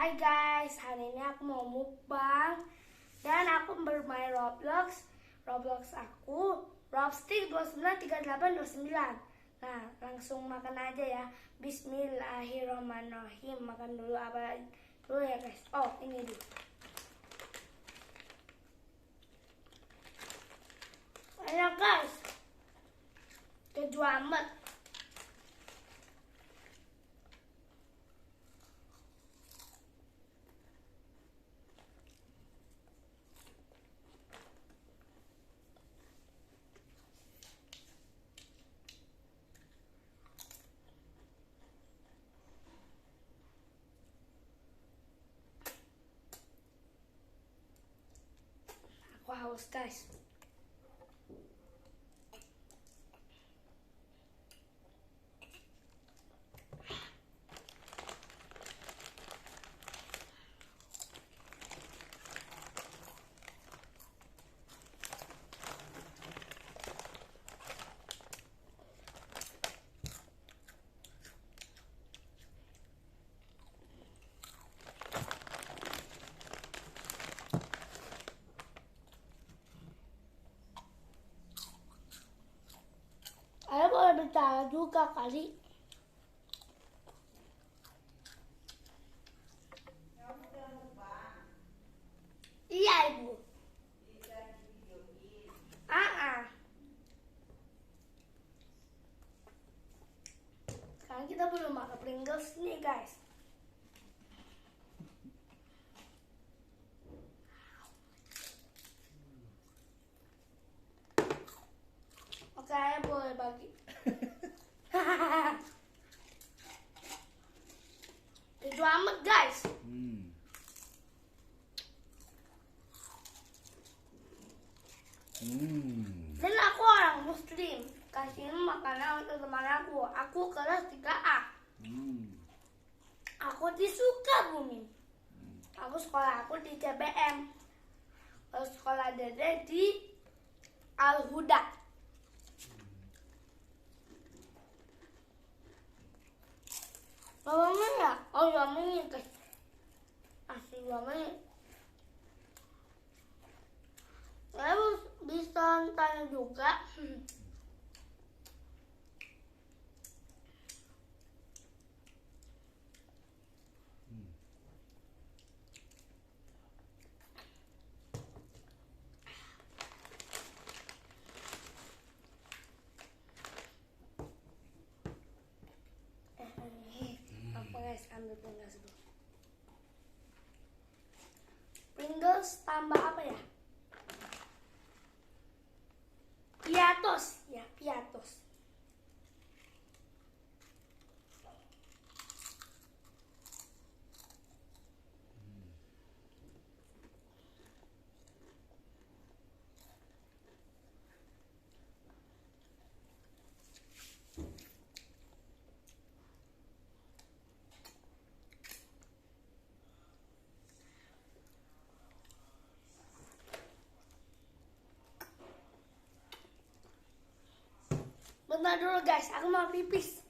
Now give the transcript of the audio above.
Hai guys, hari ini aku mau mukbang dan aku bermain Roblox. Roblox aku Robstick 293829. Nah, langsung makan aja ya. Bismillahirrahmanirrahim. Makan dulu apa dulu ya guys. Oh, ini dulu. Enak guys. Keju amat. Aku haus guys. Saya boleh bicara juga kali. Iya ibu. Sekarang kita belum makan Pringles nih guys. Oke, boleh bagi. Itu amat guys. Dan aku orang muslim. Kasihin makanan untuk teman aku. Aku kelas 3A. Aku di Sukabumi. Aku sekolah aku di CBM. Kalau sekolah Dede di Al-Huda. Berapa ya? Oh 2 menit guys. Masih 2 menit. Saya bisa tanya juga. Apa guys, ambil Pringles dulu. Pringles tambah apa ya? Piatos, ya piatos. Bentar dulu guys, aku mau pipis.